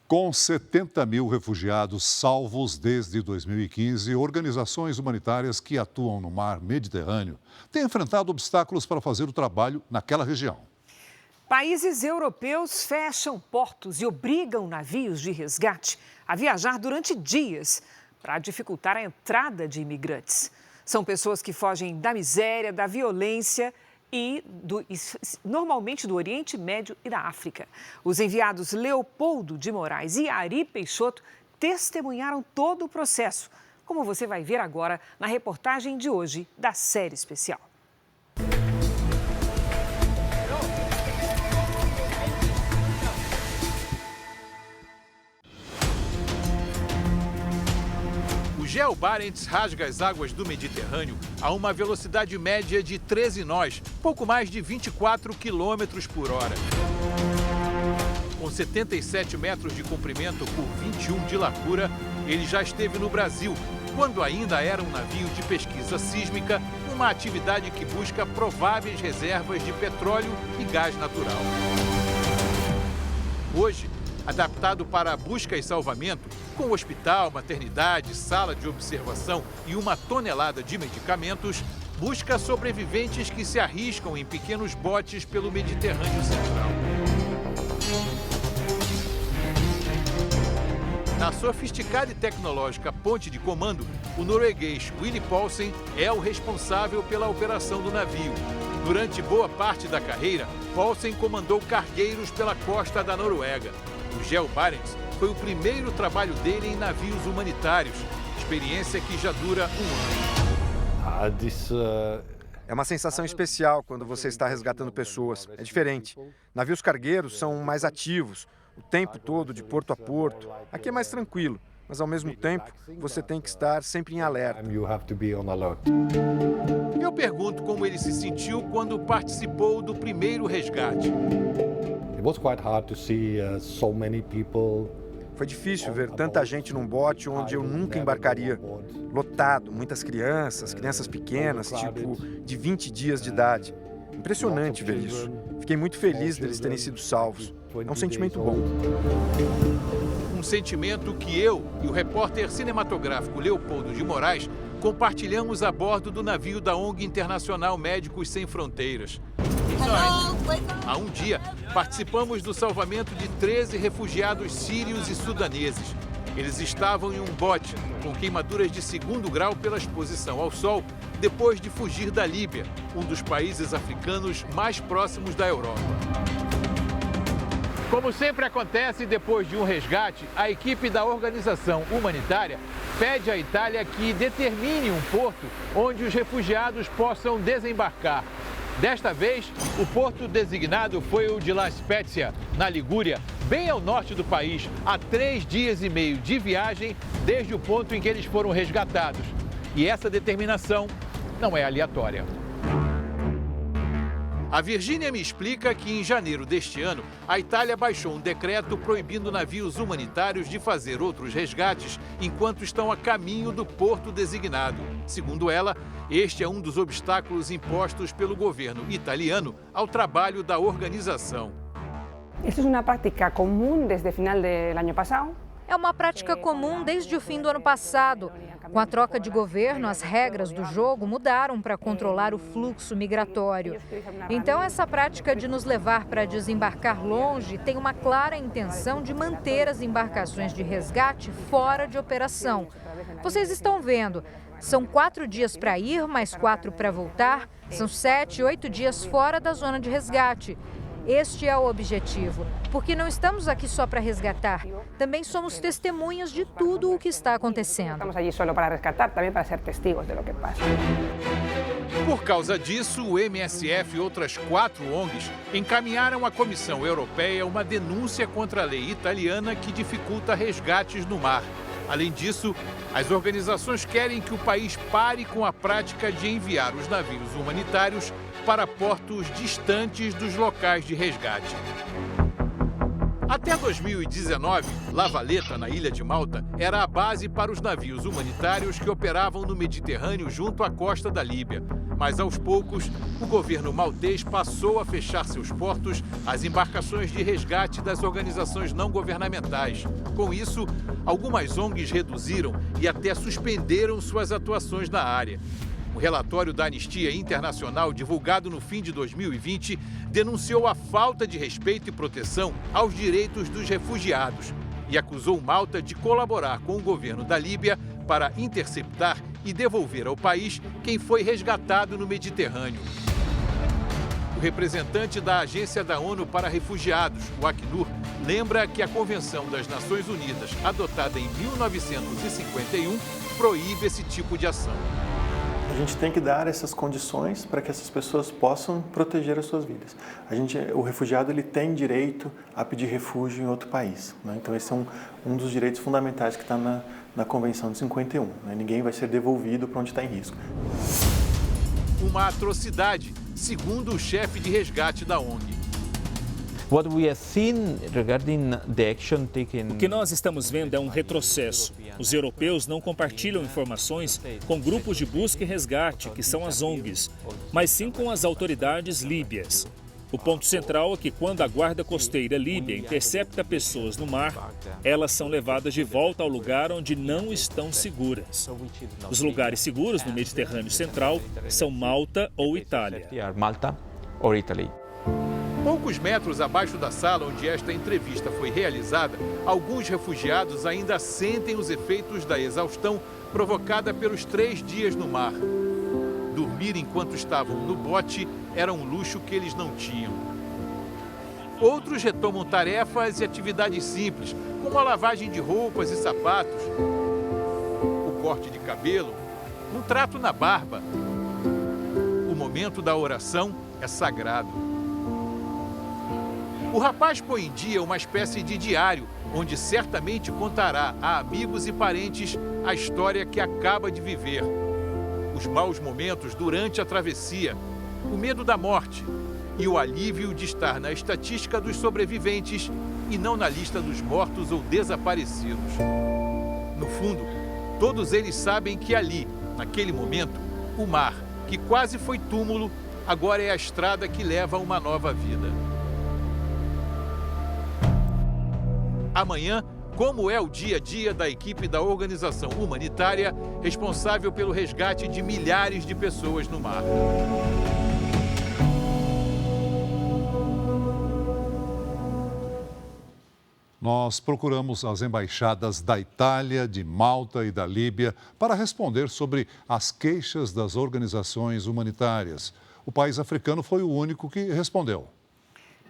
Com 70 mil refugiados salvos desde 2015, organizações humanitárias que atuam no mar Mediterrâneo têm enfrentado obstáculos para fazer o trabalho naquela região. Países europeus fecham portos e obrigam navios de resgate a viajar durante dias para dificultar a entrada de imigrantes. São pessoas que fogem da miséria, da violência e normalmente do Oriente Médio e da África. Os enviados Leopoldo de Moraes e Ari Peixoto testemunharam todo o processo, como você vai ver agora na reportagem de hoje da série especial. O Geo Barents rasga as águas do Mediterrâneo a uma velocidade média de 13 nós, pouco mais de 24 quilômetros por hora. Com 77 metros de comprimento por 21 de largura, ele já esteve no Brasil, quando ainda era um navio de pesquisa sísmica, uma atividade que busca prováveis reservas de petróleo e gás natural. Hoje, adaptado para busca e salvamento, com hospital, maternidade, sala de observação e 1 tonelada de medicamentos, busca sobreviventes que se arriscam em pequenos botes pelo Mediterrâneo Central. Na sofisticada e tecnológica ponte de comando, o norueguês Willy Paulsen é o responsável pela operação do navio. Durante boa parte da carreira, Paulsen comandou cargueiros pela costa da Noruega. O Geo Barents foi o primeiro trabalho dele em navios humanitários, experiência que já dura 1 ano. É uma sensação especial quando você está resgatando pessoas. É diferente. Navios cargueiros são mais ativos, o tempo todo, de porto a porto. Aqui é mais tranquilo, mas ao mesmo tempo você tem que estar sempre em alerta. Eu pergunto como ele se sentiu quando participou do primeiro resgate. Foi difícil ver tanta gente num bote onde eu nunca embarcaria. Lotado, muitas crianças, crianças pequenas, tipo de 20 dias de idade. Impressionante ver isso. Fiquei muito feliz deles terem sido salvos. É um sentimento bom. Um sentimento que eu e o repórter cinematográfico Leopoldo de Moraes compartilhamos a bordo do navio da ONG Internacional Médicos Sem Fronteiras. Há um dia, participamos do salvamento de 13 refugiados sírios e sudaneses. Eles estavam em um bote com queimaduras de 2º grau pela exposição ao sol, depois de fugir da Líbia, um dos países africanos mais próximos da Europa. Como sempre acontece depois de um resgate, a equipe da organização humanitária pede à Itália que determine um porto onde os refugiados possam desembarcar. Desta vez, o porto designado foi o de La Spezia, na Ligúria, bem ao norte do país, a 3 dias e meio de viagem desde o ponto em que eles foram resgatados. E essa determinação não é aleatória. A Virgínia me explica que em janeiro deste ano, a Itália baixou um decreto proibindo navios humanitários de fazer outros resgates enquanto estão a caminho do porto designado. Segundo ela, este é um dos obstáculos impostos pelo governo italiano ao trabalho da organização. Isso é uma prática comum desde o final do ano passado. É uma prática comum desde o fim do ano passado. Com a troca de governo, as regras do jogo mudaram para controlar o fluxo migratório. Então, essa prática de nos levar para desembarcar longe tem uma clara intenção de manter as embarcações de resgate fora de operação. Vocês estão vendo, são 4 dias para ir, mais 4 para voltar, são 7, 8 dias fora da zona de resgate. Este é o objetivo, porque não estamos aqui só para resgatar, também somos testemunhas de tudo o que está acontecendo. Estamos aqui só para resgatar, também para ser testigos de lo que passa. Por causa disso, o MSF e outras 4 ONGs encaminharam à Comissão Europeia uma denúncia contra a lei italiana que dificulta resgates no mar. Além disso, as organizações querem que o país pare com a prática de enviar os navios humanitários para portos distantes dos locais de resgate. Até 2019, La Valletta, na ilha de Malta, era a base para os navios humanitários que operavam no Mediterrâneo junto à costa da Líbia. Mas, aos poucos, o governo maltês passou a fechar seus portos às embarcações de resgate das organizações não governamentais. Com isso, algumas ONGs reduziram e até suspenderam suas atuações na área. O relatório da Anistia Internacional, divulgado no fim de 2020, denunciou a falta de respeito e proteção aos direitos dos refugiados e acusou Malta de colaborar com o governo da Líbia para interceptar e devolver ao país quem foi resgatado no Mediterrâneo. O representante da Agência da ONU para Refugiados, o Acnur, lembra que a Convenção das Nações Unidas, adotada em 1951, proíbe esse tipo de ação. A gente tem que dar essas condições para que essas pessoas possam proteger as suas vidas. O refugiado ele tem direito a pedir refúgio em outro país, né? Então esse é um dos direitos fundamentais que está na Convenção de 51. Né? Ninguém vai ser devolvido para onde está em risco. Uma atrocidade, segundo o chefe de resgate da ONG. O que nós estamos vendo é um retrocesso. Os europeus não compartilham informações com grupos de busca e resgate, que são as ONGs, mas sim com as autoridades líbias. O ponto central é que quando a Guarda Costeira Líbia intercepta pessoas no mar, elas são levadas de volta ao lugar onde não estão seguras. Os lugares seguros no Mediterrâneo Central são Malta ou Itália. Poucos metros abaixo da sala onde esta entrevista foi realizada, alguns refugiados ainda sentem os efeitos da exaustão provocada pelos 3 dias no mar. Dormir enquanto estavam no bote era um luxo que eles não tinham. Outros retomam tarefas e atividades simples, como a lavagem de roupas e sapatos, o corte de cabelo, um trato na barba. O momento da oração é sagrado. O rapaz põe em dia uma espécie de diário, onde certamente contará a amigos e parentes a história que acaba de viver. Os maus momentos durante a travessia, o medo da morte e o alívio de estar na estatística dos sobreviventes e não na lista dos mortos ou desaparecidos. No fundo, todos eles sabem que ali, naquele momento, o mar, que quase foi túmulo, agora é a estrada que leva a uma nova vida. Amanhã, como é o dia a dia da equipe da organização humanitária responsável pelo resgate de milhares de pessoas no mar. Nós procuramos as embaixadas da Itália, de Malta e da Líbia para responder sobre as queixas das organizações humanitárias. O país africano foi o único que respondeu.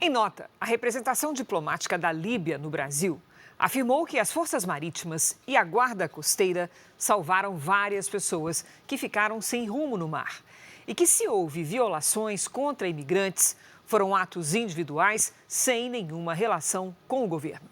Em nota, a representação diplomática da Líbia no Brasil afirmou que as forças marítimas e a guarda costeira salvaram várias pessoas que ficaram sem rumo no mar e que, se houve violações contra imigrantes, foram atos individuais sem nenhuma relação com o governo.